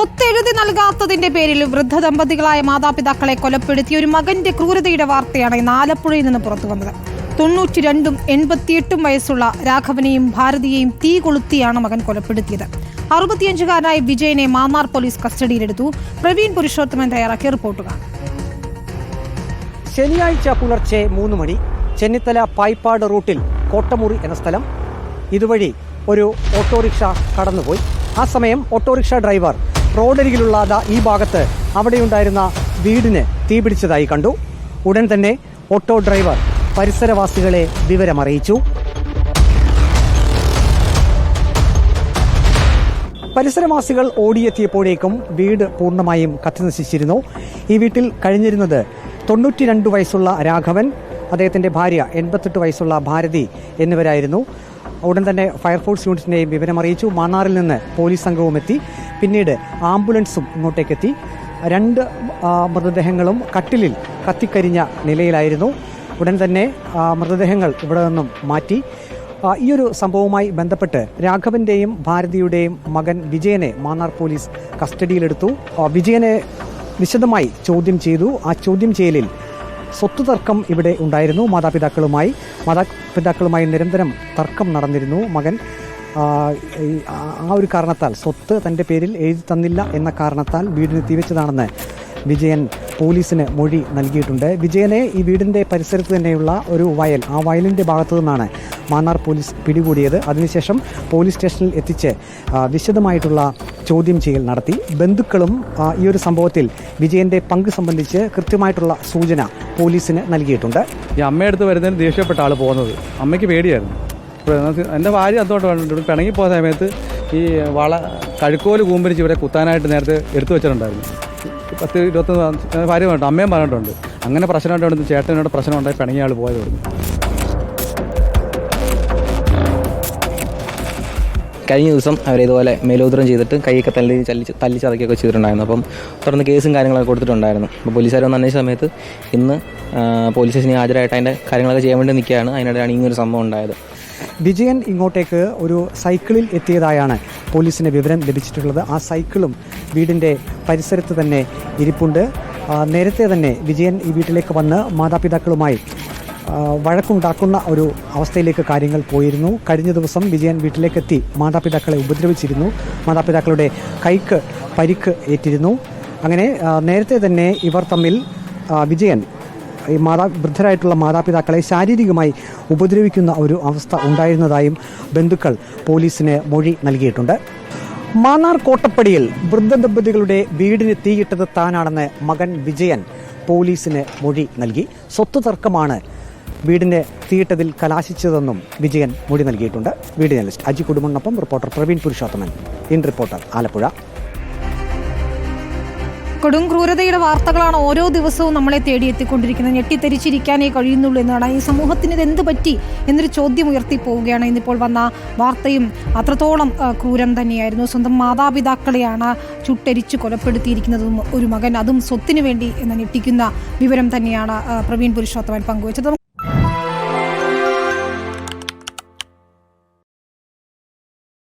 സ്വത്ത് എഴുതി നൽകാത്തതിന്റെ പേരിൽ വൃദ്ധ ദമ്പതികളായ മാതാപിതാക്കളെ കൊലപ്പെടുത്തിയ ഒരു മകന്റെ ക്രൂരതയുടെ വാർത്തയാണ് ഇന്ന് ആലപ്പുഴയിൽ നിന്ന് പുറത്തു വന്നത്. 92ഉം 88ഉം വയസ്സുള്ള രാഘവനെയും ഭാരതിയെയും തീ കൊളുത്തിയാണ് മകൻ കൊലപ്പെടുത്തിയത്. 65കാരനായ വിജയനെ മാന്നാർ പോലീസ് കസ്റ്റഡിയിലെടുത്തു. പ്രവീൺ പുരുഷോത്തമൻ തയ്യാറാക്കിയ റിപ്പോർട്ട് കാണാം. ശനിയാഴ്ച പുലർച്ചെ 3 മണി ചെന്നിത്തല പായിപ്പാട് റൂട്ടിൽ കോട്ടമുറി എന്ന സ്ഥലം ഇതുവഴി ഒരു ഓട്ടോറിക്ഷ കടന്നുപോയി. ആ സമയം ഓട്ടോറിക്ഷ ഡ്രൈവർ റോഡരികിലുള്ള ഈ ഭാഗത്ത് അവിടെയുണ്ടായിരുന്ന വീടിന് തീപിടിച്ചതായി കണ്ടു. ഉടൻ തന്നെ ഓട്ടോ ഡ്രൈവർ പരിസരവാസികളെ വിവരമറിയിച്ചു. പരിസരവാസികൾ ഓടിയെത്തിയപ്പോഴേക്കും വീട് പൂർണ്ണമായും കത്തിനശിച്ചിരുന്നു. ഈ വീട്ടിൽ കഴിഞ്ഞിരുന്നത് 92 വയസ്സുള്ള രാഘവൻ, അദ്ദേഹത്തിന്റെ ഭാര്യ 88 വയസ്സുള്ള ഭാരതി എന്നിവരായിരുന്നു. ഉടൻ തന്നെ ഫയർഫോഴ്സ് യൂണിറ്റിനെയും വിവരമറിയിച്ചു. മാന്നാറിൽ നിന്ന് പോലീസ് സംഘവും എത്തി. പിന്നീട് ആംബുലൻസും ഇങ്ങോട്ടേക്കെത്തി. 2 മൃതദേഹങ്ങളും കട്ടിലിൽ കത്തിക്കരിഞ്ഞ നിലയിലായിരുന്നു. ഉടൻ തന്നെ മൃതദേഹങ്ങൾ ഇവിടെ നിന്നും മാറ്റി. ഈ ഒരു സംഭവവുമായി ബന്ധപ്പെട്ട് രാഘവന്റെയും ഭാരതിയുടെയും മകൻ വിജയനെ മാന്നാർ പോലീസ് കസ്റ്റഡിയിലെടുത്തു. വിജയനെ വിശദമായി ചോദ്യം ചെയ്തു. ആ ചോദ്യം ചെയ്യലിൽ സ്വത്ത് തർക്കം ഇവിടെ ഉണ്ടായിരുന്നു. മാതാപിതാക്കളുമായി നിരന്തരം തർക്കം നടന്നിരുന്നു. മകൻ ആ ഒരു കാരണത്താൽ സ്വത്ത് തൻ്റെ പേരിൽ എഴുതി തന്നില്ല എന്ന കാരണത്താൽ വീടിന് തീവച്ചതാണെന്ന് വിജയൻ പോലീസിന് മൊഴി നൽകിയിട്ടുണ്ട്. വിജയനെ ഈ വീടിൻ്റെ പരിസരത്ത് തന്നെയുള്ള ഒരു വയൽ, ആ വയലിൻ്റെ ഭാഗത്തു നിന്നാണ് മാന്നാർ പോലീസ് പിടികൂടിയത്. അതിനുശേഷം പോലീസ് സ്റ്റേഷനിൽ എത്തിച്ച് വിശദമായിട്ടുള്ള ചോദ്യം ചെയ്യൽ നടത്തി. ബന്ധുക്കളും ഈ ഒരു സംഭവത്തിൽ വിജയന്റെ പങ്ക് സംബന്ധിച്ച് കൃത്യമായിട്ടുള്ള സൂചന പോലീസിന് നൽകിയിട്ടുണ്ട്. ഈ അമ്മയടുത്ത് വരുന്നതിന് ദേഷ്യപ്പെട്ട ആൾ പോകുന്നത് അമ്മയ്ക്ക് പേടിയായിരുന്നു. എൻ്റെ ഭാര്യ അതോട്ട് വേണ്ടിട്ട് പിണങ്ങിപ്പോയ സമയത്ത് ഈ കഴുക്കോല് കൂമ്പരിച്ച് ഇവിടെ കുത്താനായിട്ട് നേരത്തെ എടുത്തു വെച്ചിട്ടുണ്ടായിരുന്നു. 10-21 ഭാര്യ പറഞ്ഞിട്ട് അമ്മയും പറഞ്ഞിട്ടുണ്ട്. അങ്ങനെ പ്രശ്നമായിട്ട് ചേട്ടനോട് പ്രശ്നം ഉണ്ടായി പിണങ്ങിയ ആൾ പോയത് വരുന്നു. കഴിഞ്ഞ ദിവസം അവരിതുപോലെ മേലോദ്രം ചെയ്തിട്ട് കൈയൊക്കെ തല്ലിച്ചതക്കൊക്കെ ചെയ്തിട്ടുണ്ടായിരുന്നു. അപ്പം തുടർന്ന് കേസും കാര്യങ്ങളൊക്കെ കൊടുത്തിട്ടുണ്ടായിരുന്നു. അപ്പോൾ പോലീസുകാർ വന്ന അന്വേഷിച്ച സമയത്ത് ഇന്ന് പോലീസ് സ്റ്റേഷനിൽ ഹാജരായിട്ട് അതിൻ്റെ കാര്യങ്ങളൊക്കെ ചെയ്യാൻ വേണ്ടി നിൽക്കുകയാണ്. അതിനിടെയാണ് ഇങ്ങനൊരു സംഭവം ഉണ്ടായത്. വിജയൻ ഇങ്ങോട്ടേക്ക് ഒരു സൈക്കിളിൽ എത്തിയതായാണ് പോലീസിന് വിവരം ലഭിച്ചിട്ടുള്ളത്. ആ സൈക്കിളും വീടിൻ്റെ പരിസരത്ത് തന്നെ ഇരിപ്പുണ്ട്. നേരത്തെ തന്നെ വിജയൻ ഈ വീട്ടിലേക്ക് വന്ന് മാതാപിതാക്കളുമായി വഴക്കുണ്ടാക്കുന്ന ഒരു അവസ്ഥയിലേക്ക് കാര്യങ്ങൾ പോയിരുന്നു. കഴിഞ്ഞ ദിവസം വിജയൻ വീട്ടിലേക്കെത്തി മാതാപിതാക്കളെ ഉപദ്രവിച്ചിരുന്നു. മാതാപിതാക്കളുടെ കൈക്ക് പരിക്ക് ഏറ്റിരുന്നു. അങ്ങനെ നേരത്തെ തന്നെ ഇവർ തമ്മിൽ വിജയൻ ഈ വൃദ്ധരായിട്ടുള്ള മാതാപിതാക്കളെ ശാരീരികമായി ഉപദ്രവിക്കുന്ന ഒരു അവസ്ഥ ഉണ്ടായിരുന്നതായും ബന്ധുക്കൾ പോലീസിന് മൊഴി നൽകിയിട്ടുണ്ട്. മാന്നാർ കോട്ടപ്പടിയിൽ വൃദ്ധ ദമ്പതികളുടെ വീടിന് തീയിട്ടത് താനാണെന്ന് മകൻ വിജയൻ പോലീസിന് മൊഴി നൽകി. സ്വത്ത് തർക്കമാണ് വീടിന് തീയിട്ടതിൽ കലാശിച്ചതെന്നും വിജയൻ മൊഴി നൽകിയിട്ടുണ്ട്. വീഡിയോ ജേർണലിസ്റ്റ് അജി കുടുംബനൊപ്പം reporter Praveen Purushothaman, in reporter, Alappuzha. കൊടും ക്രൂരതയുടെ വാർത്തകളാണ് ഓരോ ദിവസവും നമ്മളെ തേടിയെത്തിക്കൊണ്ടിരിക്കുന്നത്. ഞെട്ടിത്തെരിച്ചിരിക്കാനേ കഴിയുന്നുള്ളൂ എന്നാണ്. ഈ സമൂഹത്തിന് ഇത് എന്ത് പറ്റി എന്നൊരു ചോദ്യം ഉയർത്തിപ്പോവുകയാണ്. ഇന്നിപ്പോൾ വന്ന വാർത്തയും അത്രത്തോളം ക്രൂരം തന്നെയായിരുന്നു. സ്വന്തം മാതാപിതാക്കളെയാണ് ചുട്ടരിച്ച് കൊലപ്പെടുത്തിയിരിക്കുന്നതും ഒരു മകൻ, അതും സ്വത്തിനു വേണ്ടി എന്ന ഞെട്ടിക്കുന്ന വിവരം തന്നെയാണ് പ്രവീൺ പുരുഷോത്തമൻ പങ്കുവച്ചത്.